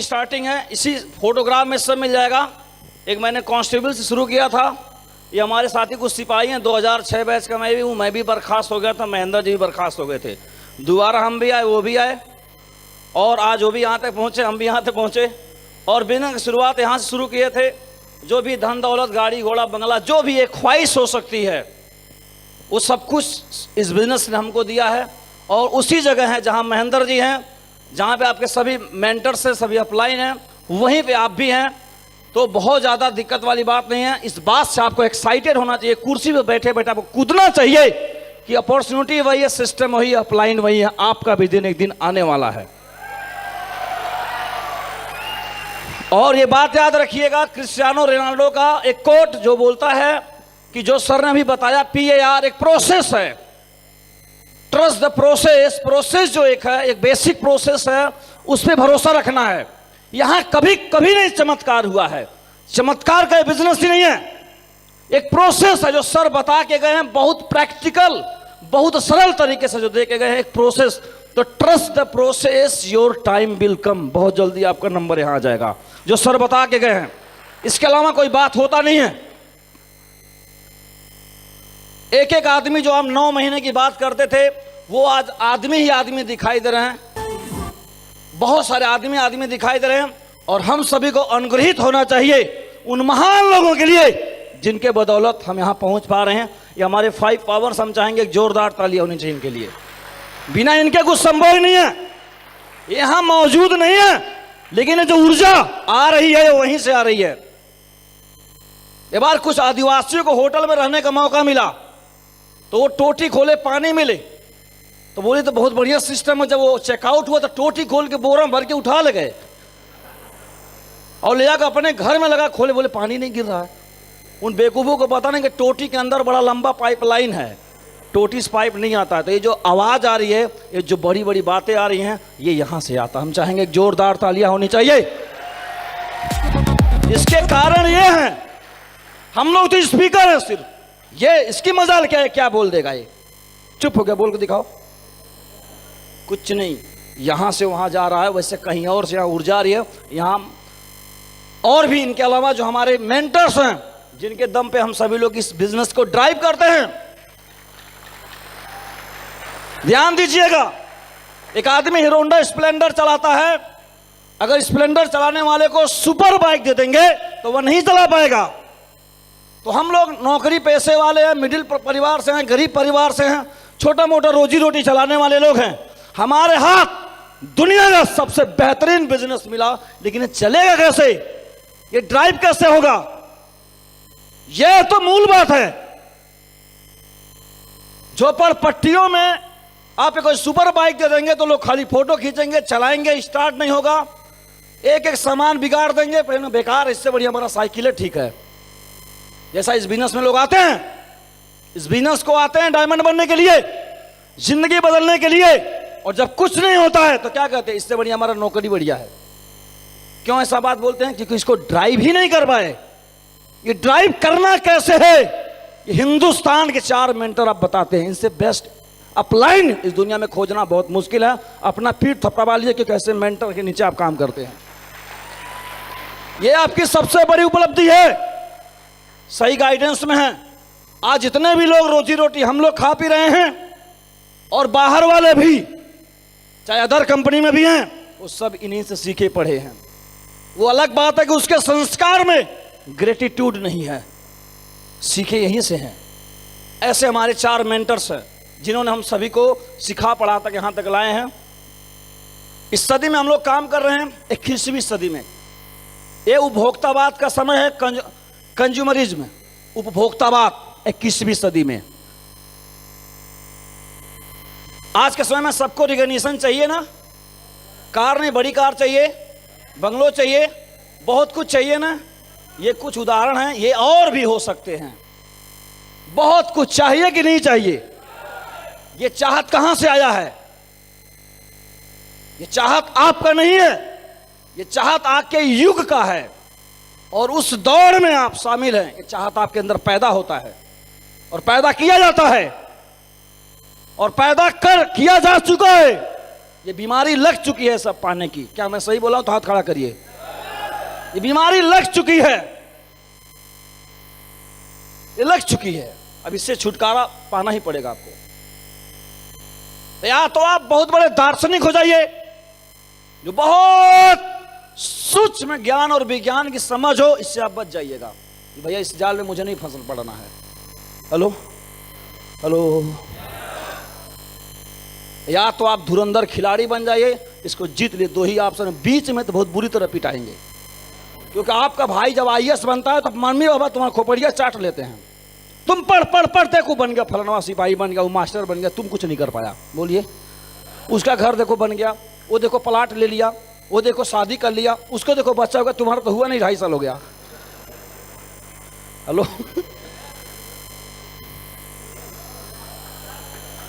Starting है, इसी photograph में सब मिल जाएगा। एक मैंने कांस्टेबल से शुरू किया था, ये हमारे साथी कुछ सिपाही हैं, 2006 बैच का मैं भी हूँ, मैं भी बर्खास्त हो गया था, महेंद्र जी भी बर्खास्त हो गए थे, दोबारा हम भी आए, वो भी आए, और आज वो भी यहाँ तक पहुँचे, हम भी यहाँ तक पहुँचे। और बिजनेस की शुरुआत यहाँ से शुरू किए थे। जो भी धन दौलत, गाड़ी घोड़ा, बंगला, जो भी एक ख्वाहिश हो सकती है, वो सब कुछ इस बिजनेस ने हमको दिया है। और उसी जगह है जहाँ महेंद्र जी हैं, जहाँ पे आपके सभी मेंटर्स हैं, सभी अपलाइन हैं, वहीं पे आप भी हैं। तो बहुत ज़्यादा दिक्कत वाली बात नहीं है। इस बात से आपको एक्साइटेड होना चाहिए, कुर्सी पे बैठे बैठे आपको कूदना चाहिए कि अपॉर्चुनिटी वही है, सिस्टम वही है, अपलाइन वही है, आपका भी दिन एक दिन आने वाला है। और ये बात याद रखिएगा, क्रिस्टियानो रोनाल्डो का एक कोट जो बोलता है कि जो सर ने अभी बताया, PAR एक प्रोसेस है, ट्रस्ट द प्रोसेस। प्रोसेस जो एक है, एक बेसिक प्रोसेस है, उस पर भरोसा रखना है। यहां कभी कभी नहीं चमत्कार हुआ है, चमत्कार का बिजनेस ही नहीं है, एक प्रोसेस है जो सर बता के गए हैं, बहुत प्रैक्टिकल, बहुत सरल तरीके से जो दे के गए हैं, एक प्रोसेस। तो trust the process, your time will come, बहुत जल्दी आपका नंबर यहां आ जाएगा, जो सर बता के गए हैं। इसके अलावा कोई बात होता नहीं है। एक एक आदमी जो हम 9 महीने की बात करते थे, वो आज आदमी ही आदमी दिखाई दे रहे हैं, बहुत सारे आदमी दिखाई दे रहे हैं। और हम सभी को अनुग्रहित होना चाहिए उन महान लोगों के लिए जिनके बदौलत हम यहां पहुंच पा रहे हैं। ये हमारे 5 पावर्स, हम चाहेंगे एक जोरदार तालियां होनी चाहिए इनके लिए। बिना इनके कुछ संभव नहीं है, यहां मौजूद नहीं है, लेकिन जो ऊर्जा आ रही है वहीं से आ रही है। एक बार कुछ आदिवासियों को होटल में रहने का मौका मिला, तो वो टोटी खोले, पानी मिले, तो बोले तो बहुत बढ़िया सिस्टम है। जब वो चेकआउट हुआ तो टोटी खोल के बोरा भर के उठा ले गए और ले जाकर अपने घर में लगा, खोले, बोले पानी नहीं गिर रहा है। उन बेवकूफों को पता नहीं कि टोटी के अंदर बड़ा लंबा पाइपलाइन है, टोटी से पाइप नहीं आता है। तो ये जो आवाज आ रही है, ये जो बड़ी बड़ी बातें आ रही हैं, ये यहां से आता। हम चाहेंगे एक जोरदार तालियां होनी चाहिए। इसके कारण ये है, हम लोग तो स्पीकर है सिर्फ, ये इसकी मजाल क्या है, क्या बोल देगा ये, चुप हो गया, बोल के दिखाओ, कुछ नहीं। यहां से वहां जा रहा है, वैसे कहीं और से यहां ऊर्जा आ रही है। यहां और भी इनके अलावा जो हमारे मेंटर्स हैं, जिनके दम पे हम सभी लोग इस बिजनेस को ड्राइव करते हैं। ध्यान दीजिएगा, एक आदमी हीरो होंडा स्प्लेंडर चलाता है, अगर स्प्लेंडर चलाने वाले को सुपर बाइक दे देंगे तो वह नहीं चला पाएगा। तो हम लोग नौकरी पेशे वाले हैं, मिडिल परिवार से हैं, गरीब परिवार से हैं, छोटा मोटा रोजी रोटी चलाने वाले लोग हैं। हमारे हाथ दुनिया का सबसे बेहतरीन बिजनेस मिला, लेकिन ये चलेगा कैसे, ये ड्राइव कैसे होगा, ये तो मूल बात है। झोपड़पट्टियों में आप कोई सुपर बाइक दे देंगे तो लोग खाली फोटो खींचेंगे, चलाएंगे, स्टार्ट नहीं होगा, एक एक सामान बिगाड़ देंगे, पहले बेकार, इससे बढ़िया हमारा साइकिल है, ठीक है। जैसा इस बिजनेस में लोग आते हैं, इस बिजनेस को आते हैं डायमंड बनने के लिए, जिंदगी बदलने के लिए, और जब कुछ नहीं होता है तो क्या कहते हैं, इससे बढ़िया हमारा नौकरी बढ़िया है। क्यों ऐसा बात बोलते हैं? क्योंकि इसको ड्राइव ही नहीं कर पाए। ये ड्राइव करना कैसे है, ये हिंदुस्तान के 4 मेंटर आप बताते हैं। इनसे बेस्ट अपलाइन इस दुनिया में खोजना बहुत मुश्किल है। अपना पीठ थपथपा लीजिए कि कैसे मेंटर के नीचे आप काम करते हैं। ये आपकी सबसे बड़ी उपलब्धि है, सही गाइडेंस में है। आज जितने भी लोग रोजी रोटी हम लोग खा पी रहे हैं, और बाहर वाले भी चाहे अदर कंपनी में भी हैं, वो सब इन्हीं से सीखे पढ़े हैं। वो अलग बात है कि उसके संस्कार में ग्रेटिट्यूड नहीं है, सीखे यहीं से हैं। ऐसे हमारे 4 मेंटर्स हैं, जिन्होंने हम सभी को सिखा पढ़ा तक यहां तक लाए हैं। इस सदी में हम लोग काम कर रहे हैं, 21वीं सदी में। ये उपभोक्तावाद का समय है, कंज्यूमरिज्म, उपभोक्तावाद 21वीं सदी में। आज के समय में सबको रिकॉग्निशन चाहिए ना, कार नहीं, बड़ी कार चाहिए, बंगलो चाहिए, बहुत कुछ चाहिए ना। ये कुछ उदाहरण हैं, ये और भी हो सकते हैं। बहुत कुछ चाहिए कि नहीं चाहिए? ये चाहत कहां से आया है? ये चाहत आपका नहीं है, ये चाहत आपके युग का है, और उस दौड़ में आप शामिल हैं। ये चाहत आपके अंदर पैदा होता है और पैदा किया जाता है, और पैदा कर किया जा चुका है। ये बीमारी लग चुकी है सब पाने की। क्या मैं सही बोला हूं तो हाथ खड़ा करिए। ये बीमारी लग चुकी है, ये लग चुकी है। अब इससे छुटकारा पाना ही पड़ेगा आपको। या तो आप बहुत बड़े दार्शनिक हो जाइए, जो बहुत सूक्ष्म ज्ञान और विज्ञान की समझ हो, इससे आप बच जाइएगा कि भैया इस जाल में मुझे नहीं फसल पड़ना है। Hello hello. या तो आप धुरंधर खिलाड़ी बन जाइए, इसको जीत लिए। दो ही ऑप्शन, बीच में तो बहुत बुरी तरह पिटाएंगे, क्योंकि आपका भाई जब IAS बनता है तो मम्मी बाबा तुम्हारा खोपड़िया चाट लेते हैं। तुम पढ़ पढ़ पढ़ देखो बन गया, फलनवा सिपाही बन गया, वो मास्टर बन गया, तुम कुछ नहीं कर पाया। बोलिए, उसका घर देखो बन गया, वो देखो प्लाट ले लिया, वो देखो शादी कर लिया, उसको देखो बच्चा होगा, तुम्हारा तो हुआ नहीं, 2.5 साल हो गया। हेलो।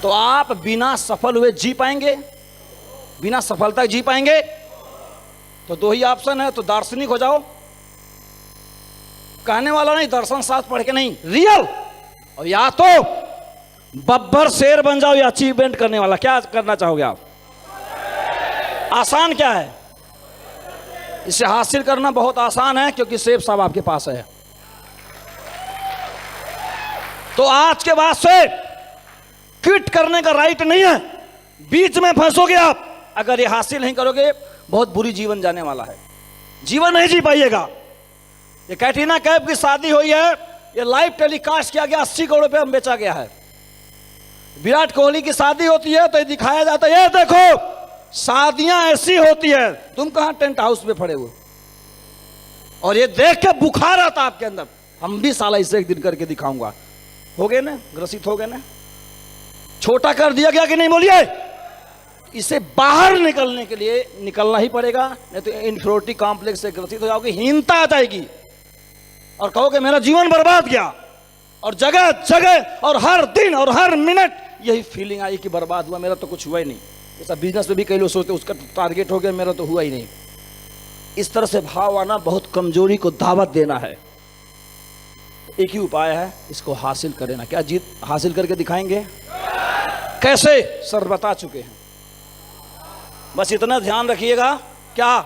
तो आप बिना सफल हुए जी पाएंगे? बिना सफलता जी पाएंगे? तो दो ही ऑप्शन है, तो दार्शनिक हो जाओ, कहने वाला नहीं, दर्शन शास्त्र पढ़ के नहीं, रियल। और या तो बब्बर शेर बन जाओ, या अचीवमेंट करने वाला। क्या करना चाहोगे आप? आसान क्या है? इसे हासिल करना बहुत आसान है, क्योंकि सेब साहब आपके पास है। तो आज के बाद से क्विट करने का राइट नहीं है। बीच में फंसोगे आप, अगर ये हासिल नहीं करोगे, बहुत बुरी जीवन जाने वाला है, जीवन नहीं जी पाइएगा। ये कैटरीना कैफ की शादी हुई है, ये लाइव टेलीकास्ट किया गया, 80 करोड़ रुपए में बेचा गया है। विराट कोहली की शादी होती है तो ये दिखाया जाता है, ये देखो शादियां ऐसी होती है, तुम कहां टेंट हाउस में खड़े हुए। और ये देख के बुखार आता आपके अंदर, हम भी साला इसे एक दिन करके दिखाऊंगा। हो गए ना, ग्रसित हो गए ना, छोटा कर दिया गया कि नहीं? बोलिए। इसे बाहर निकलने के लिए निकलना ही पड़ेगा, नहीं तो इन्फीरियरिटी कॉम्प्लेक्स से ग्रसित हो जाओगे, हीनता आ जाएगी और कहोगे मेरा जीवन बर्बाद गया। और जगह जगह और हर दिन और हर मिनट यही फीलिंग आई कि बर्बाद हुआ, मेरा तो कुछ हुआ ही नहीं। जैसा बिजनेस में भी कई लोग सोचते उसका टारगेट हो गया, मेरा तो हुआ ही नहीं। इस तरह से भाव आना बहुत कमजोरी को दावत देना है। एक ही उपाय है, इसको हासिल कर लेना। क्या जीत हासिल करके दिखाएंगे? कैसे? सर बता चुके हैं, बस इतना ध्यान रखिएगा। क्या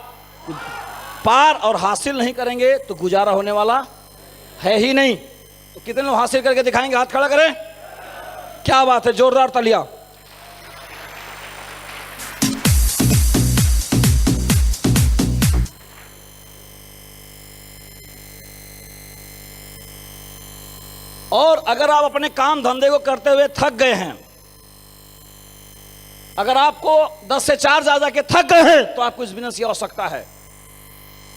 पार और हासिल नहीं करेंगे तो गुजारा होने वाला है ही नहीं। तो कितने लोग हासिल करके दिखाएंगे? हाथ खड़ा करें। क्या बात है, जोरदार तालियां। और अगर आप अपने काम धंधे को करते हुए थक गए हैं, अगर आपको 10 से 4 जा के थक गए हैं, तो आपको इस बिजनेस की आवश्यकता है।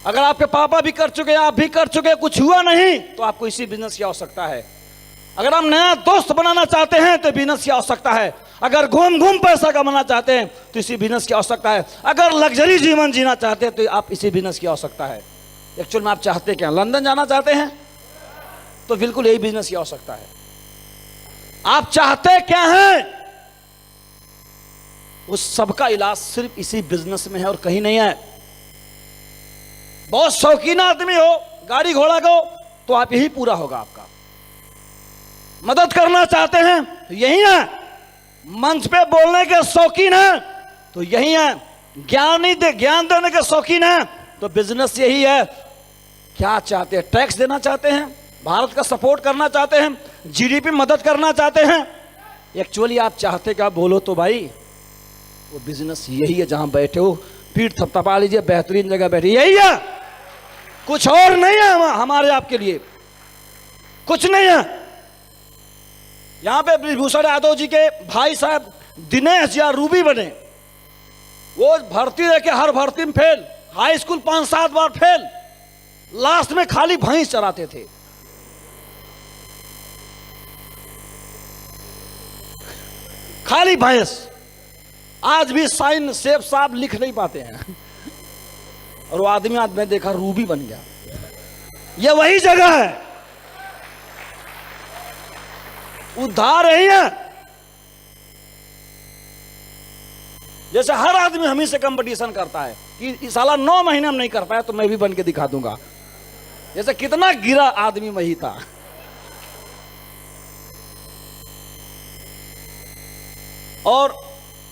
अगर आपके पापा भी कर चुके हैं, आप भी कर चुके हैं, कुछ हुआ नहीं, तो आपको इसी बिजनेस की आवश्यकता है। अगर आप नया दोस्त बनाना चाहते हैं तो बिजनेस की आवश्यकता है। अगर घूम घूम पैसा कमाना चाहते हैं तो इसी बिजनेस की आवश्यकता है। अगर लग्जरी जीवन जीना चाहते हैं तो आप इसी बिजनेस की आवश्यकता है। एक्चुअल में आप चाहते क्या? लंदन जाना चाहते हैं तो बिल्कुल यही बिजनेस की आवश्यकता है। आप चाहते क्या हैं? उस सबका इलाज सिर्फ इसी बिजनेस में है और कहीं नहीं है। बहुत शौकीन आदमी हो, गाड़ी घोड़ा को, तो आप यही पूरा होगा आपका। मदद करना चाहते हैं तो यही है। मंच पे बोलने के शौकीन है तो यही है। ज्ञान देने के शौकीन है तो बिजनेस यही है। क्या चाहते हैं? टैक्स देना चाहते हैं, भारत का सपोर्ट करना चाहते हैं, जीडीपी मदद करना चाहते हैं। एक्चुअली आप चाहते क्या? बोलो तो भाई। वो बिजनेस यही है, जहां बैठे हो पीठ थपथपा लीजिए, बेहतरीन जगह बैठे, यही है, कुछ और नहीं है। हमारे आपके लिए कुछ नहीं है। यहां पे ब्रिजभूषण यादव जी के भाई साहब दिनेश या रूबी बने, वो भर्ती देके हर भर्ती में फेल, हाई स्कूल 5-7 बार फेल, लास्ट में खाली भैंस चराते थे। खाली भैंस। आज भी साइन सेब साहब लिख नहीं पाते हैं। और वो आदमी आज मैं देखा रूबी बन गया। ये वही जगह है, उद्धार यही है। जैसे हर आदमी हम ही से कंपटीशन करता है कि इस साला 9 महीने में नहीं कर पाया तो मैं भी बन के दिखा दूंगा। जैसे कितना गिरा आदमी वही था। और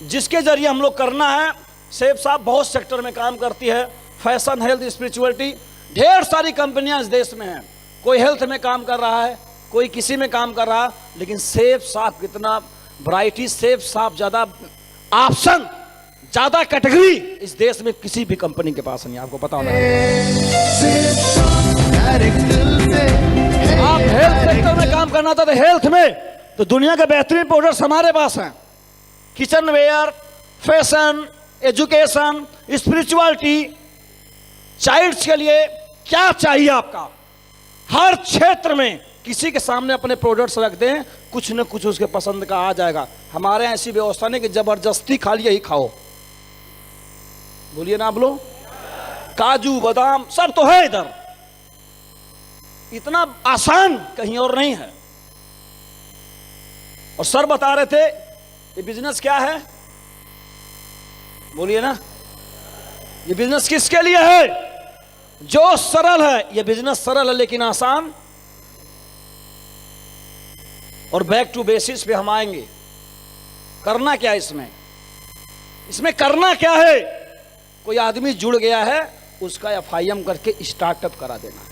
जिसके जरिए हम लोग करना है। सेफ साहब बहुत सेक्टर में काम करती है, फैशन, हेल्थ, स्पिरिचुअलिटी, ढेर सारी कंपनियां इस देश में हैं। कोई हेल्थ में काम कर रहा है, कोई किसी में काम कर रहा है, लेकिन सेफ साहब कितना वैरायटी, सेफ साहब ज्यादा ऑप्शन, ज्यादा कैटेगरी इस देश में किसी भी कंपनी के पास नहीं। आपको पता होना आप हेल्थ सेक्टर में काम करना था तो हेल्थ में तो दुनिया के बेहतरीन प्रोडक्ट्स हमारे पास हैं। Kitchenware, fashion, education, spirituality, childs के लिए क्या चाहिए आपका, हर क्षेत्र में किसी के सामने अपने प्रोडक्ट्स रख दें, कुछ न कुछ उसके पसंद का आ जाएगा। हमारे यहाँ ऐसी व्यवस्था नहीं कि जबरदस्ती खा लिया ही खाओ। बोलिए ना आप लोग, काजू बादाम सब तो है इधर, इतना आसान कहीं और नहीं है। और सर बता रहे थे ये बिजनेस क्या है, बोलिए ना, ये बिजनेस किसके लिए है? जो सरल है। ये बिजनेस सरल है लेकिन आसान। और बैक टू बेसिस पे हम आएंगे। करना क्या है इसमें? इसमें करना क्या है? कोई आदमी जुड़ गया है, उसका एफआईएम करके स्टार्टअप करा देना है।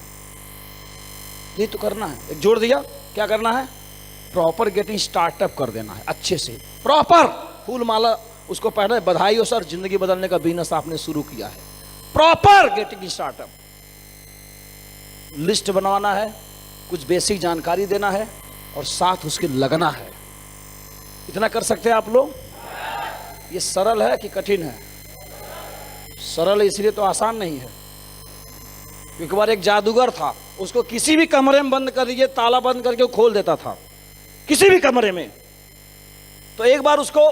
ये तो करना है। एक जोड़ दिया, क्या करना है? प्रॉपर गेटिंग स्टार्टअप कर देना है, अच्छे से प्रॉपर फूल माला उसको पहले बधाई हो सर, जिंदगी बदलने का बिजनेस आपने शुरू किया है। प्रॉपर गेटिंग स्टार्टअप, लिस्ट बनवाना है, कुछ बेसिक जानकारी देना है और साथ उसके लगना है। इतना कर सकते हैं आप लोग? ये सरल है कि कठिन है? सरल है इसलिए तो आसान नहीं है। एक बार एक जादूगर था, उसको किसी भी कमरे में बंद कर दीजिए, ताला बंद करके वो खोल देता था, किसी भी कमरे में। तो एक बार उसको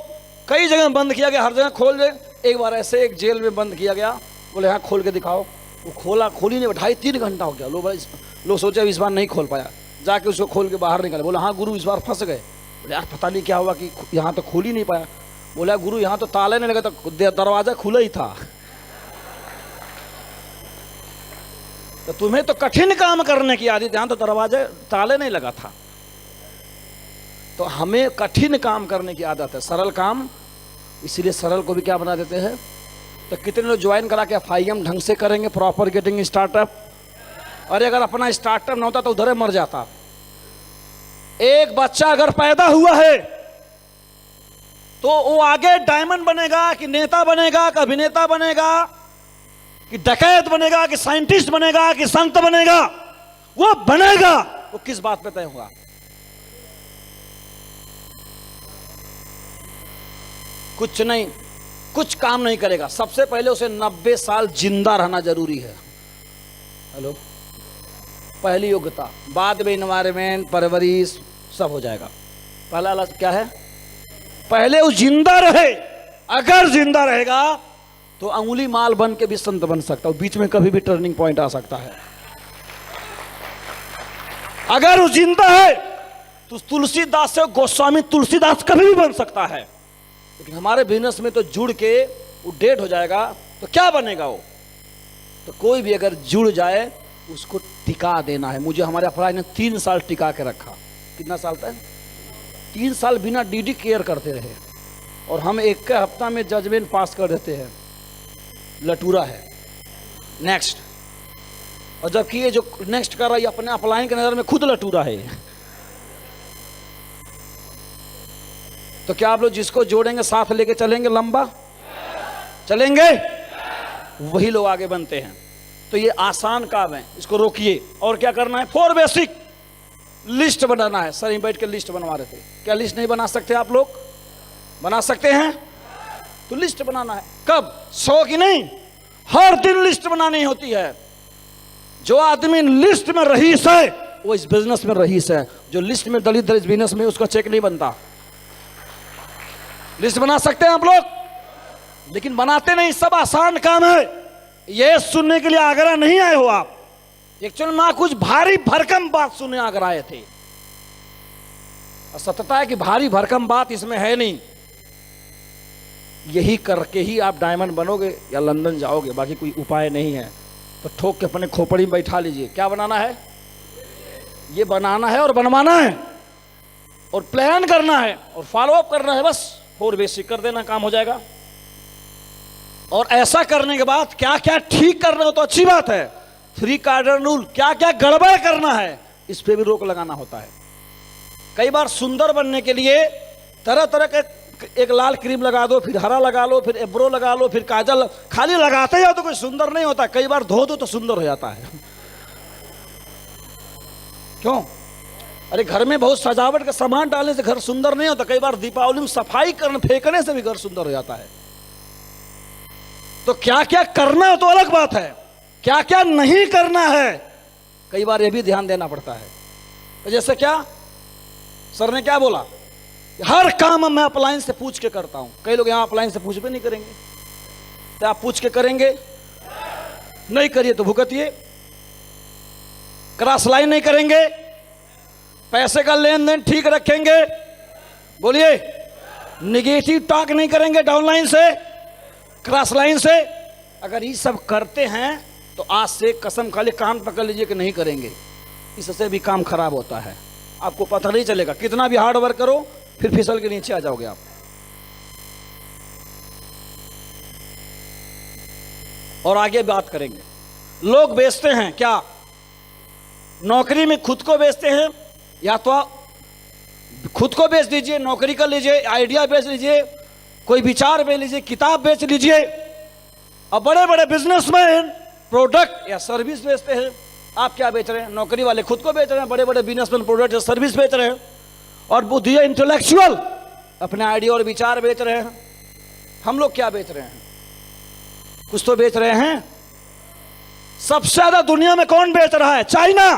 कई जगह बंद किया गया, हर जगह खोल दे। एक बार ऐसे एक जेल में बंद किया गया, बोले हाँ खोल के दिखाओ। वो खोली नहीं, 2.5-3 घंटा हो गया। लोग सोचे इस बार नहीं खोल पाया, जाके उसको खोल के बाहर निकाले। बोला हाँ गुरु इस बार फंस गए। बोले यार पता नहीं क्या हुआ कि यहाँ तो खोल ही नहीं पाया। बोला गुरु यहाँ तो ताले नहीं लगा, तो दरवाजा खुला ही था। तो तुम्हें तो कठिन काम करने की आदत, यहाँ तो दरवाजे ताले नहीं लगा था। तो हमें कठिन काम करने की आदत है, सरल काम। इसीलिए सरल को भी क्या बना देते हैं। तो कितने लोग ज्वाइन करा के एफआईएम ढंग से करेंगे, प्रॉपर गेटिंग स्टार्टअप। और अगर अपना स्टार्टअप ना होता तो उधर मर जाता। एक बच्चा अगर पैदा हुआ है तो वो आगे डायमंड बनेगा कि नेता बनेगा कि अभिनेता बनेगा कि डकैत बनेगा कि साइंटिस्ट बनेगा कि संत बनेगा, वो बनेगा। वो किस बात पे तय होगा? कुछ नहीं, कुछ काम नहीं करेगा। सबसे पहले उसे 90 साल जिंदा रहना जरूरी है। हेलो, पहली योग्यता, बाद में इन्वायरमेंट, परवरिश सब हो जाएगा। पहला क्या है? पहले वो जिंदा रहे। अगर जिंदा रहेगा तो अंगुली माल बन के भी संत बन सकता है, बीच में कभी भी टर्निंग पॉइंट आ सकता है। अगर वो जिंदा है तो तुलसीदास से गोस्वामी तुलसीदास कभी भी बन सकता है। लेकिन हमारे बिजनेस में तो जुड़ के वो डेड हो जाएगा तो क्या बनेगा वो? तो कोई भी अगर जुड़ जाए उसको टिका देना है। मुझे हमारे अपराध ने 3 साल टिका के रखा। कितना साल तक? 3 साल बिना डीडी केयर करते रहे। और हम एक हफ्ता में जजमेंट पास कर देते हैं। लटूरा है नेक्स्ट। और जबकि ये जो नेक्स्ट कर रहा है अपने अपलाइन के नजर में खुद लटूरा है। तो क्या आप लोग जिसको जोड़ेंगे साथ लेके चलेंगे, लंबा चलेंगे, वही लोग आगे बनते हैं। तो ये आसान काम है, इसको रोकिए। और क्या करना है? 4 बेसिक लिस्ट बनाना है। सर बैठ के लिस्ट बनवा रहे थे, क्या लिस्ट नहीं बना सकते आप लोग? बना सकते हैं। तो लिस्ट बनाना है। कब? 100 की नहीं, हर दिन लिस्ट बनानी होती है। जो आदमी लिस्ट में रईस है वो इस बिजनेस में रईस है। जो लिस्ट में दलित इस बिजनेस में उसका चेक नहीं बनता। लिस्ट बना सकते हैं आप लोग, लेकिन बनाते नहीं। सब आसान काम है। ये सुनने के लिए आगरा नहीं आए हो आप। एक्चुअली में कुछ भारी भरकम बात सुनने आगरा आए थे। और सत्यता है कि भारी भरकम बात इसमें है नहीं। यही करके ही आप डायमंड बनोगे या लंदन जाओगे, बाकी कोई उपाय नहीं है। तो ठोक के अपने खोपड़ी में बैठा लीजिए। क्या बनाना है? ये बनाना है और बनवाना है और प्लान करना है और फॉलो अप करना है। बस 4 बेसिक कर देना, काम हो जाएगा। और ऐसा करने के बाद क्या क्या ठीक करना हो तो अच्छी बात है, 3 कार्डिनल रूल, क्या क्या गड़बड़ करना है इस पे भी रोक लगाना होता है। कई बार सुंदर बनने के लिए तरह तरह के, एक लाल क्रीम लगा दो, फिर हरा लगा लो, फिर एब्रो लगा लो, फिर काजल, खाली लगाते जाओ तो कोई सुंदर नहीं होता। कई बार धो दो तो सुंदर हो जाता है। क्यों? अरे घर में बहुत सजावट का सामान डालने से घर सुंदर नहीं होता। कई बार दीपावली में सफाई करने फेंकने से भी घर सुंदर हो जाता है। तो क्या क्या करना है तो अलग बात है, क्या क्या नहीं करना है कई बार यह भी ध्यान देना पड़ता है। तो जैसे क्या सर ने क्या बोला, हर काम मैं अप्लायंस से पूछ के करता हूं। कई लोग यहां अप्लायंस से पूछ भी नहीं करेंगे, तो आप पूछ के करेंगे? नहीं करिए तो भुगतिए। क्रॉस लाइन नहीं करेंगे, पैसे का लेन देन ठीक रखेंगे, बोलिए। निगेटिव टॉक नहीं करेंगे डाउन लाइन से, क्रॉस लाइन से। अगर ये सब करते हैं तो आज से कसम खाली कान पकड़ लीजिए कि नहीं करेंगे, इससे भी काम खराब होता है। आपको पता नहीं चलेगा, कितना भी हार्ड वर्क करो फिर फिसल के नीचे आ जाओगे आप। और आगे बात करेंगे। लोग बेचते हैं क्या? नौकरी में खुद को बेचते हैं, या तो खुद को बेच दीजिए, नौकरी कर लीजिए, आइडिया बेच लीजिए, कोई विचार बेच लीजिए, किताब बेच लीजिए। और बड़े बड़े बिजनेसमैन प्रोडक्ट या सर्विस बेचते हैं। आप क्या बेच रहे हैं? नौकरी वाले खुद को बेच रहे हैं, बड़े बड़े बिजनेसमैन प्रोडक्ट या सर्विस बेच रहे हैं। और बुद्धि इंटेलेक्चुअल अपने आइडिया और विचार बेच रहे हैं। हम लोग क्या बेच रहे हैं? कुछ तो बेच रहे हैं। सबसे ज्यादा दुनिया में कौन बेच रहा है? चाइना।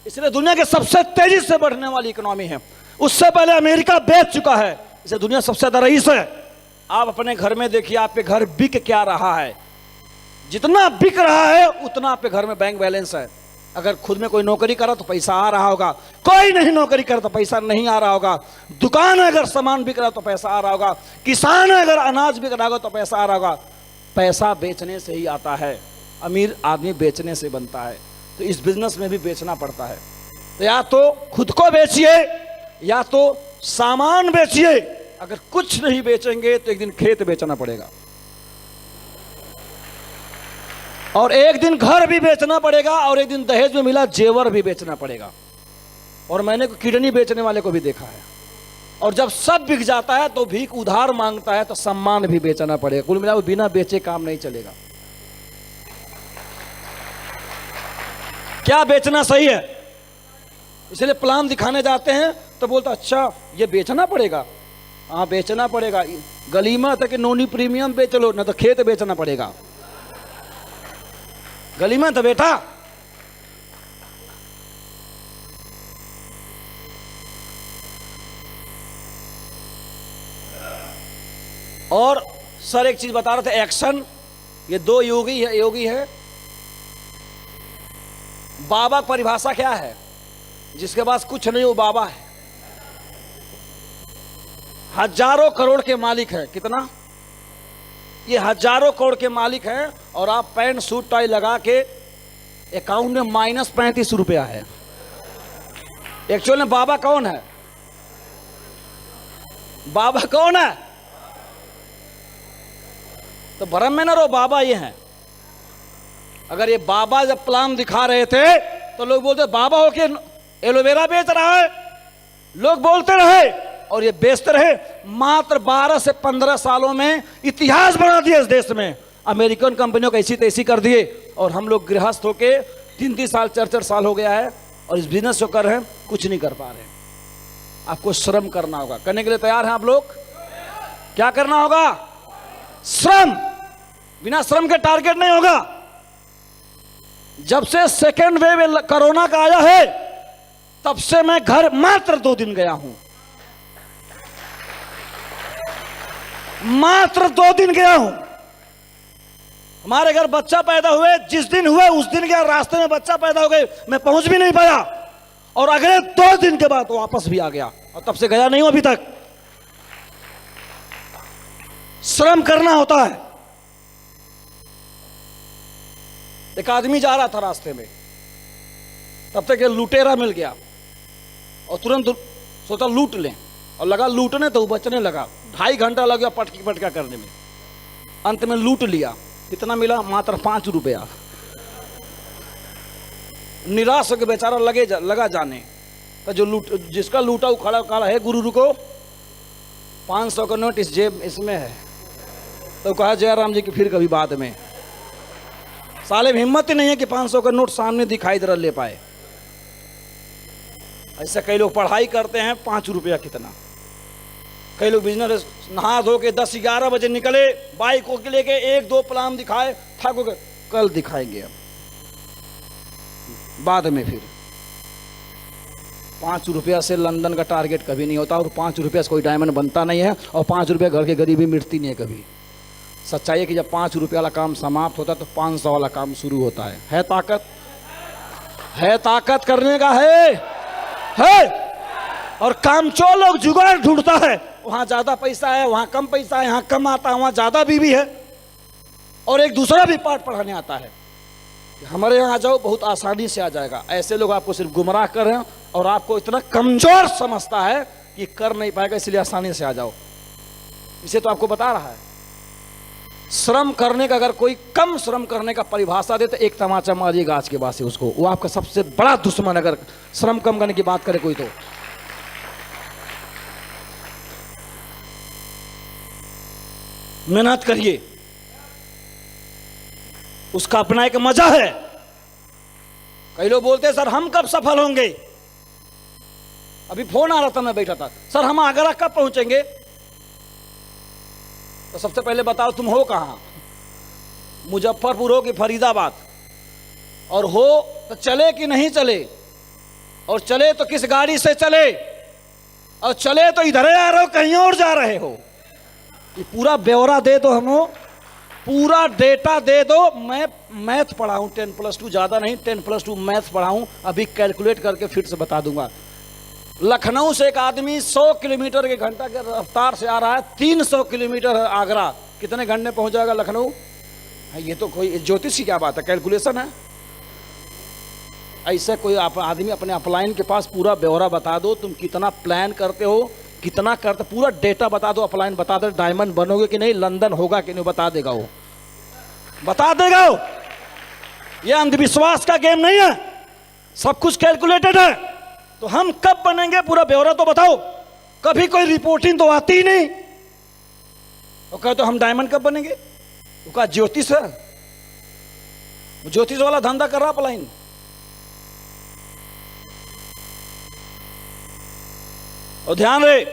इसलिए दुनिया के सबसे तेजी से बढ़ने वाली इकोनॉमी है। उससे पहले अमेरिका बेच चुका है, इसलिए दुनिया सबसे ज्यादा रईस है। आप अपने घर में देखिए, आपके घर बिक क्या रहा है। जितना बिक रहा है उतना आपके घर में बैंक बैलेंस है। अगर खुद में कोई नौकरी करा तो पैसा आ रहा होगा, कोई नहीं नौकरी करा तो पैसा नहीं आ रहा होगा। दुकान अगर सामान बिक रहा तो पैसा आ रहा होगा, किसान अगर अनाज बिक रहा होगा तो पैसा आ रहा होगा। पैसा बेचने से ही आता है, अमीर आदमी बेचने से बनता है। तो इस बिजनेस में भी बेचना पड़ता है। तो या तो खुद को बेचिए या तो सामान बेचिए। अगर कुछ नहीं बेचेंगे तो एक दिन खेत बेचना पड़ेगा, और एक दिन घर भी बेचना पड़ेगा, और एक दिन दहेज में मिला जेवर भी बेचना पड़ेगा। और मैंने किडनी बेचने वाले को भी देखा है। और जब सब बिक जाता है तो भीख उधार मांगता है, तो सम्मान भी बेचना पड़ेगा। कुल मिला बिना बेचे काम नहीं चलेगा। क्या बेचना सही है? इसलिए प्लान दिखाने जाते हैं तो बोलता अच्छा ये बेचना पड़ेगा। हाँ बेचना पड़ेगा। गलीमा तक नोनी प्रीमियम बेच लो, ना तो खेत बेचना पड़ेगा। गलीमा तो बेटा और सर एक चीज बता रहे थे, एक्शन। ये 2 योगी है। बाबा की परिभाषा क्या है? जिसके पास कुछ नहीं वो बाबा है। हजारों करोड़ के मालिक है। कितना? ये हजारों करोड़ के मालिक हैं, और आप पैंट सूट टाई लगा के अकाउंट में -35 रुपया है। एक्चुअल में बाबा कौन है? बाबा कौन है? तो भ्रम में ना रहो, बाबा ये हैं। अगर ये बाबा जब प्लान दिखा रहे थे तो लोग बोलते बाबा हो के एलोवेरा बेच रहा है। लोग बोलते रहे और ये बेचते रहे। मात्र 12 से 15 सालों में इतिहास बना दिया इस देश में। अमेरिकन कंपनियों को ऐसी तैसी कर दिए, और हम लोग गृहस्थ होके 3-3 साल 4-4 साल हो गया है और इस बिजनेस को कर रहे हैं, कुछ नहीं कर पा रहे। आपको श्रम करना होगा। करने के लिए तैयार हैं आप लोग? क्या करना होगा? श्रम। बिना श्रम के टारगेट नहीं होगा। जब से सेकेंड वेव कोरोना का आया है तब से मैं घर मात्र 2 दिन गया हूं। मात्र 2 दिन गया हूं। हमारे घर बच्चा पैदा हुए, जिस दिन हुए उस दिन गया। रास्ते में बच्चा पैदा हो गए, मैं पहुंच भी नहीं पाया, और अगले 2 दिन के बाद वापस भी आ गया, और तब से गया नहीं हूं अभी तक। श्रम करना होता है। एक आदमी जा रहा था रास्ते में, तब तक ये लुटेरा मिल गया और तुरंत सोचा लूट लें। और लगा लूटने, तो बचने लगा। 2.5 घंटा लग गया पटकी पटका करने में। अंत में लूट लिया। कितना मिला? मात्र 5 रुपया। निराश होकर बेचारा लगा जाने। तो जो जिसका लूटा वो खड़ा खड़ा है, गुरु रुको, 500 का नोट इस जेब इसमें है। तो कहा जयराम जी की फिर कभी बाद में। साले में हिम्मत ही नहीं है कि 500 का नोट सामने दिखाई दे रहा ले पाए। ऐसे कई लोग पढ़ाई करते हैं, 5 रुपया कितना। कई लोग बिजनेस नहा धो के 10-11 बजे निकले, बाइक को लेके 1-2 प्लान दिखाए, थक गए, कल दिखाएंगे अब बाद में। फिर 5 रुपया से लंदन का टारगेट कभी नहीं होता, और 5 रुपया से कोई डायमंड बनता नहीं है, और 5 रुपया घर की गरीबी मिटती नहीं है कभी। सच्चाई है कि जब 5 रुपया वाला काम समाप्त होता है तो 500 वाला काम शुरू होता है। ताकत है, ताकत करने का है। और कामचोर लोग जुगाड़ ढूंढता है, वहां ज्यादा पैसा है, वहां कम पैसा है, यहां कम आता है, वहां ज्यादा बीवी है, और एक दूसरा भी पाठ पढ़ाने आता है। हमारे यहाँ आ जाओ, बहुत आसानी से आ जाएगा। ऐसे लोग आपको सिर्फ गुमराह कर रहे हैं और आपको इतना कमजोर समझता है कि कर नहीं पाएगा, इसलिए आसानी से आ जाओ। इसे तो आपको बता रहा है। श्रम करने का, अगर कोई कम श्रम करने का परिभाषा दे तो एक तमाचा मारिएगा आज के बाद से उसको। वो आपका सबसे बड़ा दुश्मन, अगर श्रम कम करने की बात करे कोई तो। मेहनत करिए, उसका अपना एक मजा है। कई लोग बोलते हैं सर हम कब सफल होंगे। अभी फोन आ रहा था, मैं बैठा था, सर हम आगरा कब पहुंचेंगे। तो सबसे पहले बताओ तुम हो कहां, मुजफ्फरपुर हो कि फरीदाबाद, और हो तो चले कि नहीं चले, और चले तो किस गाड़ी से चले, और चले तो इधर आ रहे हो कहीं और जा रहे हो। ये पूरा ब्यौरा दे दो, हम पूरा डेटा दे दो। मैं मैथ पढ़ाऊं 10+2, ज़्यादा नहीं, 10+2 मैथ पढ़ाऊं, अभी कैलकुलेट करके फिर से बता दूंगा। लखनऊ से एक आदमी 100 किलोमीटर के घंटा के रफ्तार से आ रहा है, 300 किलोमीटर है आगरा, कितने घंटे पहुंच जाएगा लखनऊ। ये तो कोई ज्योतिष की क्या बात है, कैलकुलेशन है। ऐसे कोई आदमी अपने अपलाइन के पास पूरा ब्यौरा बता दो, तुम कितना प्लान करते हो, कितना करते, पूरा डेटा बता दो, अपलाइन बता दो, डायमंड बनोगे कि नहीं, लंदन होगा कि नहीं, बता देगा वो, बता देगा वो। ये अंधविश्वास का गेम नहीं है, सब कुछ कैलकुलेटेड है। तो हम कब बनेंगे पूरा ब्यौरा तो बताओ। कभी कोई रिपोर्टिंग तो आती ही नहीं। तो कहे तो हम डायमंड कब बनेंगे, तो कहा ज्योतिष है, ज्योतिष वाला धंधा कर रहा अपलाइन। और ध्यान रहे,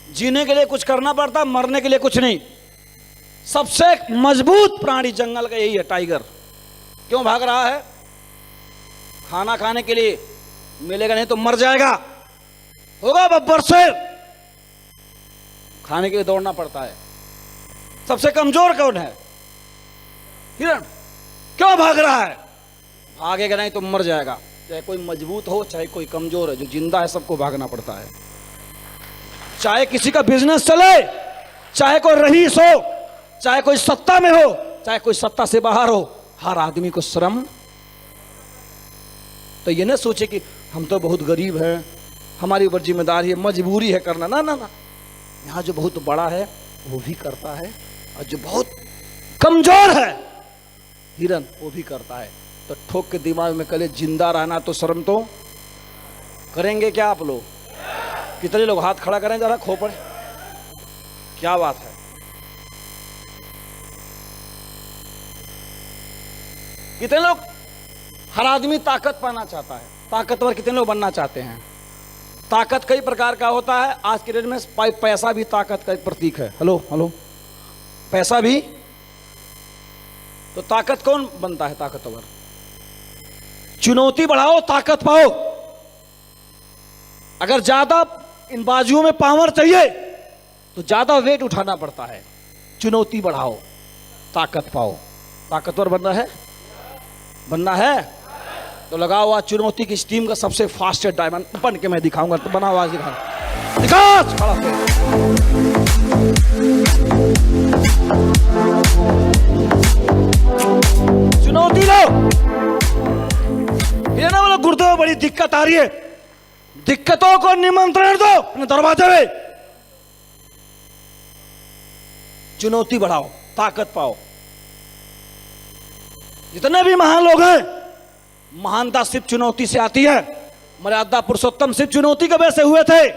जीने के लिए कुछ करना पड़ता, मरने के लिए कुछ नहीं। सबसे मजबूत प्राणी जंगल का यही है, टाइगर। क्यों भाग रहा है? खाना खाने के लिए, मिलेगा नहीं तो मर जाएगा, होगा बब्बर शेर, खाने के लिए दौड़ना पड़ता है। सबसे कमजोर कौन है? हिरण। क्यों भाग रहा है? भागेगा नहीं तो मर जाएगा। चाहे कोई मजबूत हो चाहे कोई कमजोर है, जो जिंदा है सबको भागना पड़ता है। चाहे किसी का बिजनेस चले, चाहे कोई रईस हो, चाहे कोई सत्ता में हो, चाहे कोई सत्ता से बाहर हो, हर आदमी को श्रम। तो ये ना सोचे कि हम तो बहुत गरीब हैं, हमारी ऊपर जिम्मेदारी है, मजबूरी है करना, ना ना ना। यहाँ जो बहुत बड़ा है वो भी करता है, और जो बहुत कमजोर है हिरन, वो भी करता है। तो ठोक के दिमाग में कले जिंदा रहना तो शर्म तो करेंगे क्या आप लोग? कितने लोग हाथ खड़ा करें जरा, खोपड़े, क्या बात है। कितने लोग, हर आदमी ताकत पाना चाहता है, ताकतवर कितने लोग बनना चाहते हैं। ताकत कई प्रकार का होता है, आज के डेट में पैसा भी ताकत का एक प्रतीक है। हेलो हेलो, पैसा भी। तो ताकत कौन बनता है ताकतवर? चुनौती बढ़ाओ, ताकत पाओ। अगर ज्यादा इन बाजुओं में पावर चाहिए तो ज्यादा वेट उठाना पड़ता है। चुनौती बढ़ाओ, ताकत पाओ। ताकतवर बनना है, बनना है तो लगाओ आज चुनौती की स्टीम का सबसे फास्टेस्ट डायमंड बन के मैं दिखाऊंगा। तो बनाओ आज, दिखा खड़ा हो। चुनौती लो। ये ना बोलो गुर्दे में बड़ी दिक्कत आ रही है, दिक्कतों को निमंत्रण दो अपने दरवाजे में, चुनौती बढ़ाओ, ताकत पाओ। जितने भी महान लोग हैं, महानता सिर्फ चुनौती से आती है। मर्यादा पुरुषोत्तम सिर्फ चुनौती के वजह से हुए थे,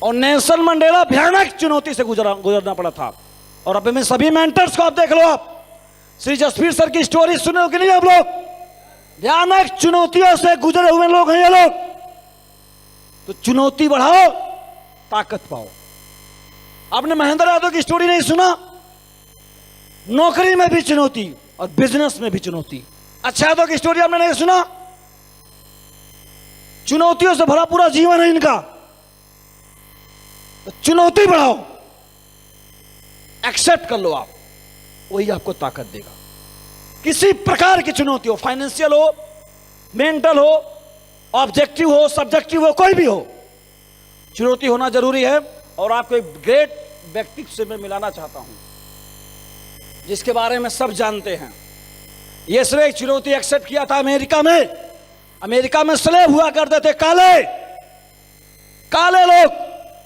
और नेल्सन मंडेला भयानक चुनौती से गुजरना पड़ा था। और अब में सभी मेंटर्स को आप देख लो, आप श्री जसवीर सर की स्टोरी सुने हो कि नहीं आप लोग? भयानक चुनौतियों से गुजरे हुए लोग हैं ये लोग। तो चुनौती बढ़ाओ, ताकत पाओ। आपने महेंद्र यादव की स्टोरी नहीं सुना? नौकरी में भी चुनौती और बिजनेस में भी चुनौती। अच्छा यादव की स्टोरी आपने नहीं सुना? चुनौतियों से भरा पूरा जीवन है इनका। तो चुनौती बढ़ाओ, एक्सेप्ट कर लो आप, वही आपको ताकत देगा। किसी प्रकार की चुनौती हो, फाइनेंशियल हो, मेंटल हो, ऑब्जेक्टिव हो, सब्जेक्टिव हो, कोई भी हो, चुनौती होना जरूरी है। और आपको एक ग्रेट व्यक्ति से मैं मिलाना चाहता हूं, जिसके बारे में सब जानते हैं। ये एक चुनौती एक्सेप्ट किया था अमेरिका में। अमेरिका में स्लेव हुआ करते थे काले काले लोग,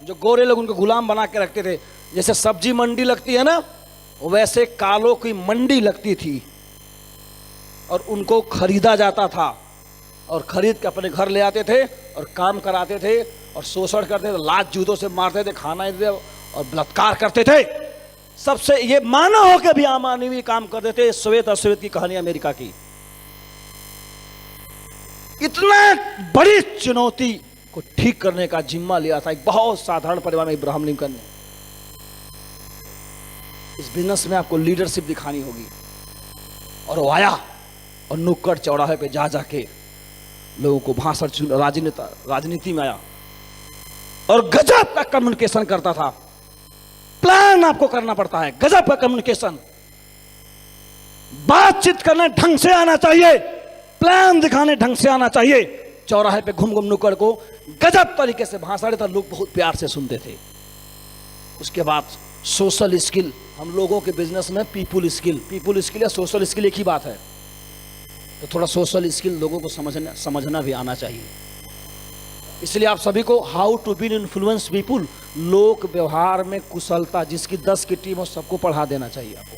जो गोरे लोग उनको गुलाम बना के रखते थे। जैसे सब्जी मंडी लगती है ना, वैसे कालों की मंडी लगती थी और उनको खरीदा जाता था, और खरीद के अपने घर ले आते थे और काम कराते थे और शोषण करते थे, लात जूतों से मारते थे, खाना नहीं देते और बलात्कार करते थे। सबसे ये मानव होकर भी अमानवीय काम करते थे। श्वेत और श्वेत की कहानी अमेरिका की। इतना बड़ी चुनौती को ठीक करने का जिम्मा लिया था एक बहुत साधारण परिवार में इब्राहिम लिंकन ने। इस बिजनेस में आपको लीडरशिप दिखानी होगी। और वो आया और नुक्कड़ चौराहे पे जा जाके लोगों को भाषण, राजनीति में आया और गजब का कम्युनिकेशन करता था। प्लान आपको करना पड़ता है, गजब का कम्युनिकेशन। बातचीत करने ढंग से आना चाहिए, प्लान दिखाने ढंग से आना चाहिए। चौराहे पे घूम घूम नुक्कड़ को गजब तरीके से भाषण देता, लोग बहुत प्यार से सुनते थे। उसके बाद सोशल स्किल, हम लोगों के बिजनेस में पीपुल स्किल या सोशल स्किल एक ही बात है। तो थोड़ा सोशल स्किल लोगों को समझना भी आना चाहिए। इसलिए आप सभी को how to be influence people, लोक व्यवहार में कुशलता, जिसकी 10 की टीम हो सबको पढ़ा देना चाहिए आपको,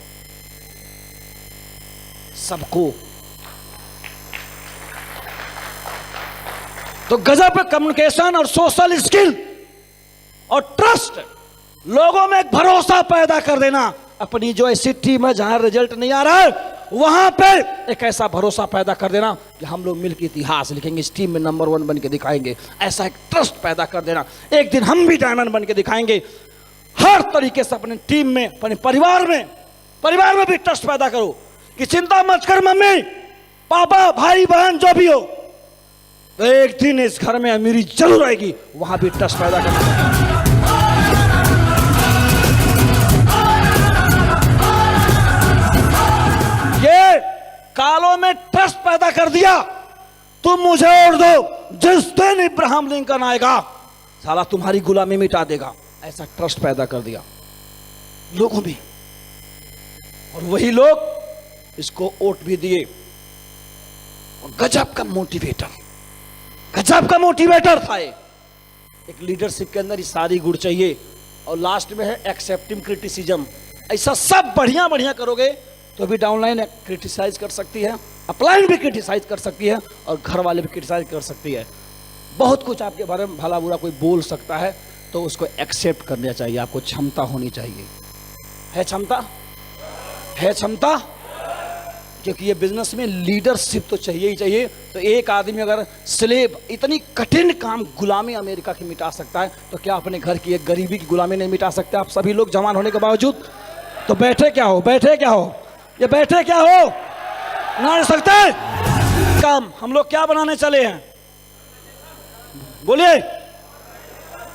सबको। तो गजब का कम्युनिकेशन और सोशल स्किल और ट्रस्ट, लोगों में एक भरोसा पैदा कर देना। अपनी जो ऐसी टीम है जहां रिजल्ट नहीं आ रहा है, वहां पे एक ऐसा भरोसा पैदा कर देना कि हम लोग मिलकर इतिहास लिखेंगे, इस टीम में नंबर 1 बन के दिखाएंगे। ऐसा एक ट्रस्ट पैदा कर देना, एक दिन हम भी डायमंड बन के दिखाएंगे। हर तरीके से अपने टीम में, अपने परिवार में भी ट्रस्ट पैदा करो कि चिंता मत कर मम्मी पापा भाई बहन जो भी हो, तो एक दिन इस घर में अमीरी जरूर आएगी। वहां भी ट्रस्ट पैदा करना। ये कालों में ट्रस्ट पैदा कर दिया, तुम मुझे और दो, जिस दिन इब्राहिम लिंकन आएगा साला तुम्हारी गुलामी मिटा देगा। ऐसा ट्रस्ट पैदा कर दिया लोगों में, और वही लोग इसको वोट भी दिए। और गजब का मोटिवेटर था ये। एक लीडरशिप के अंदर ये सारी गुण चाहिए। और लास्ट में है एक्सेप्टिंग क्रिटिसिज्म। ऐसा सब बढ़िया करोगे तो भी डाउनलाइन क्रिटिसाइज कर सकती है, अपलाइन भी क्रिटिसाइज कर सकती है, और घर वाले भी क्रिटिसाइज कर सकती है। बहुत कुछ आपके बारे में भला बुरा कोई बोल सकता है, तो उसको एक्सेप्ट करना चाहिए। आपको क्षमता होनी चाहिए। है क्षमता, क्योंकि ये बिजनेस में लीडरशिप तो चाहिए ही चाहिए। तो एक आदमी अगर स्लेव इतनी कठिन काम गुलामी अमेरिका की मिटा सकता है, तो क्या अपने घर की एक गरीबी की गुलामी नहीं मिटा सकते आप सभी लोग जवान होने के बावजूद? तो बैठे क्या हो, ये बैठे क्या हो, ना सकते काम। हम लोग क्या बनाने चले हैं, बोलिए।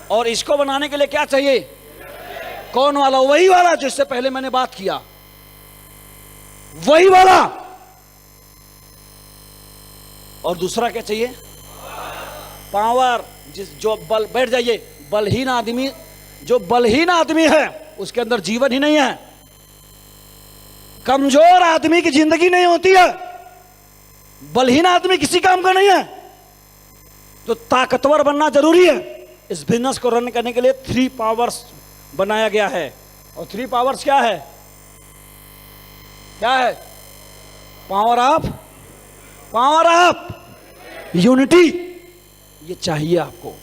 और इसको बनाने के लिए क्या चाहिए? कौन वाला? वही वाला जिससे पहले मैंने बात किया, वही वाला। और दूसरा क्या चाहिए? पावर। जो बल, बैठ जाइए। जो बलहीन आदमी है उसके अंदर जीवन ही नहीं है। कमजोर आदमी की जिंदगी नहीं होती है। बलहीन आदमी किसी काम का नहीं है। तो ताकतवर बनना जरूरी है। इस बिजनेस को रन करने के लिए 3 पावर्स बनाया गया है। और 3 पावर्स क्या है? क्या है? Power of unity. ये चाहिए आपको।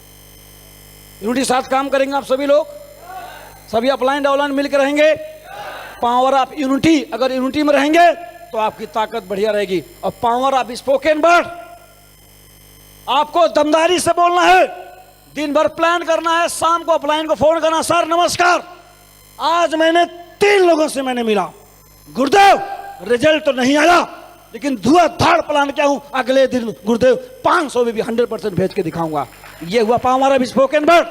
यूनिटी साथ काम करेंगे आप सभी लोग, सभी अपलाइन डाउनलाइन मिलकर रहेंगे। पावर ऑफ यूनिटी, अगर यूनिटी में रहेंगे तो आपकी ताकत बढ़िया रहेगी। और पावर ऑफ स्पोकन वर्ड, आपको दमदारी से बोलना है, दिन भर प्लान करना है, शाम को अपलाइन को फोन करना, सर नमस्कार, आज मैंने 3 लोगों से मैंने मिला, गुरुदेव रिजल्ट तो नहीं आया लेकिन धुआंधार प्लान किया हूं, अगले दिन गुरुदेव 500 में भी 100% भेज के दिखाऊंगा। ये हुआ power of spoken word.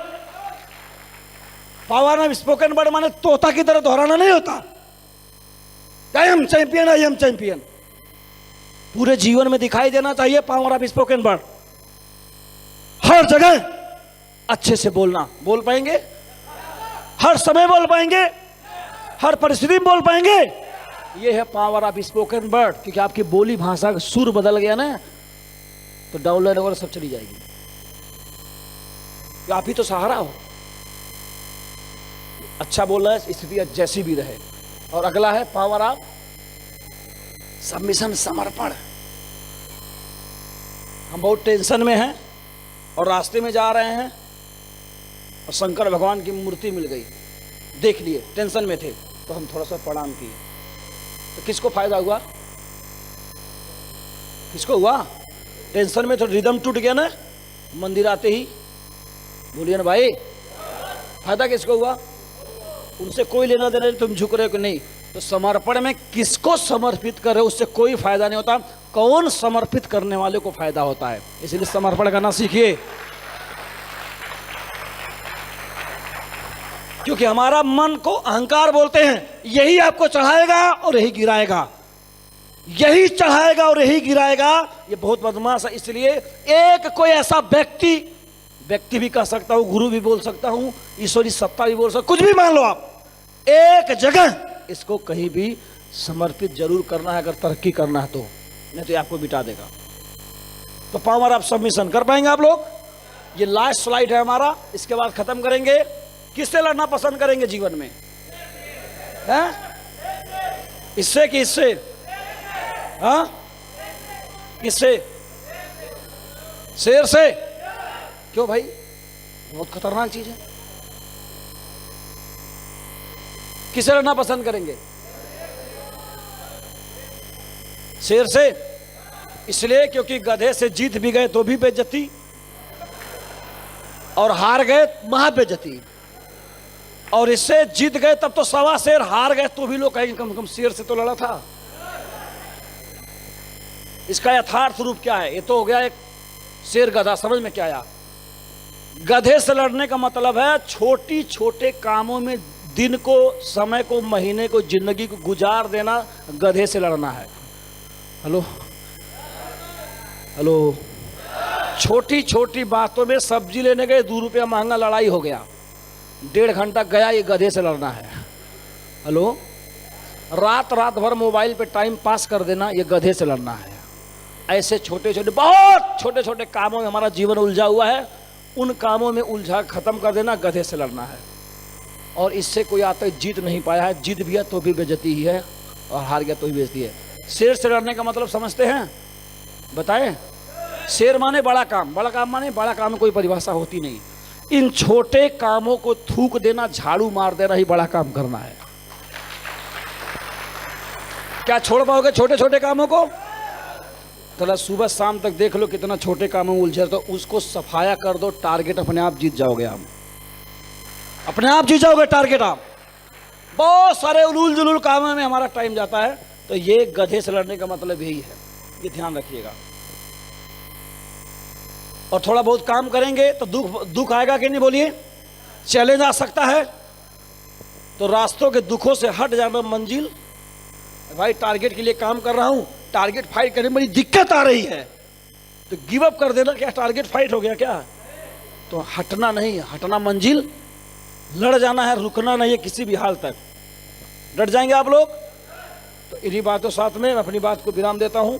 Power of spoken word माने तोता की तरह दोहराना नहीं होता, आई एम चैंपियन। पूरे जीवन में दिखाई देना चाहिए पावर ऑफ स्पोकन वर्ड। हर जगह अच्छे से बोलना, बोल पाएंगे? हर समय बोल पाएंगे? हर परिस्थिति में बोल पाएंगे? ये है पावर ऑफ स्पोकन वर्ड। क्योंकि आपकी बोली भाषा का सुर बदल गया ना, तो डाउनलाइन वगैरह सब चली जाएगी। आप ही तो सहारा हो। अच्छा बोल रहा है, स्थिति जैसी भी रहे। और अगला है पावर ऑफ सबमिशन, समर्पण। हम बहुत टेंशन में हैं और रास्ते में जा रहे हैं और शंकर भगवान की मूर्ति मिल गई, देख लिए, टेंशन में थे तो हम थोड़ा सा प्रणाम किए, तो किसको फायदा हुआ? किसको हुआ? टेंशन में तो रिदम टूट गया ना, मंदिर आते ही। बोलिए ना भाई, फायदा किसको हुआ? उनसे कोई लेना देना नहीं, तुम झुक रहे हो कि नहीं। तो समर्पण में किसको समर्पित कर रहे हो उससे कोई फायदा नहीं होता, कौन समर्पित करने वाले को फायदा होता है। इसलिए समर्पण करना सीखिए, क्योंकि हमारा मन को अहंकार बोलते हैं, यही आपको चढ़ाएगा और यही गिराएगा, यही चढ़ाएगा और यही गिराएगा। ये बहुत बदमाश है। इसलिए एक कोई ऐसा व्यक्ति भी कह सकता हूं, गुरु भी बोल सकता हूं, ईश्वरी सत्ता भी बोल सकता, कुछ भी मान लो आप, एक जगह इसको कहीं भी समर्पित जरूर करना है अगर तरक्की करना है तो, नहीं तो आपको बिटा देगा। तो पावर ऑफ सबमिशन कर पाएंगे आप लोग? ये लास्ट स्लाइड है हमारा, इसके बाद खत्म करेंगे। किससे लड़ना पसंद करेंगे जीवन में? हैं? इससे कि इससे? हाँ, किससे? शेर से? क्यों भाई, बहुत खतरनाक चीज है। किससे लड़ना पसंद करेंगे? शेर से। इसलिए क्योंकि गधे से जीत भी गए तो भी बेइज्जती, और हार गए महाबेइज्जती, और इससे जीत गए तब तो सवा शेर, हार गए तो भी लोग कहेंगे कम से कम शेर से तो लड़ा था। इसका यथार्थ रूप क्या है? ये तो हो गया एक शेर गधा, समझ में क्या आया? गधे से लड़ने का मतलब है छोटी छोटे कामों में दिन को, समय को, महीने को, जिंदगी को गुजार देना, गधे से लड़ना है। हेलो हेलो, छोटी छोटी बातों में सब्जी लेने गए, 2 रुपया महंगा, लड़ाई हो गया, 1.5 घंटा गया, ये गधे से लड़ना है। हेलो, रात भर मोबाइल पे टाइम पास कर देना, ये गधे से लड़ना है। ऐसे छोटे छोटे, बहुत छोटे छोटे कामों में हमारा जीवन उलझा हुआ है, उन कामों में उलझा खत्म कर देना, गधे से लड़ना है। और इससे कोई आता है जीत नहीं पाया है, जीत भी है तो भी बेइज्जती ही है, और हार गया तो भी बेइज्जती है। शेर से लड़ने का मतलब समझते हैं? बताएं। शेर माने बड़ा काम, बड़ा काम माने बड़ा काम में कोई परिभाषा होती नहीं। इन छोटे कामों को थूक देना, झाड़ू मार देना ही बड़ा काम करना है। क्या छोड़ पाओगे छोटे छोटे कामों को? थोड़ा सुबह शाम तक देख लो कितना छोटे कामों में उलझे, तो उसको सफाया कर दो, टारगेट अपने आप जीत जाओगे। हम अपने आप जीत जाओगे टारगेट आप। बहुत सारे उलूल जुलूल कामों में हमारा टाइम जाता है, तो ये गधे से लड़ने का मतलब यही है, ये ध्यान रखिएगा। और थोड़ा बहुत काम करेंगे तो दुख आएगा कि नहीं? बोलिए। चैलेंज आ सकता है, तो रास्तों के दुखों से हट जाना मंजिल। भाई टारगेट के लिए काम कर रहा हूं, टारगेट फाइट करने में बड़ी दिक्कत आ रही है, तो गिव अप कर देना। क्या टारगेट फाइट हो गया क्या? तो हटना नहीं, हटना मंजिल, लड़ जाना है, रुकना नहीं है किसी भी हाल तक। डट जाएंगे आप लोग? तो इन्हीं बातों साथ में मैं अपनी बात को विराम देता हूं।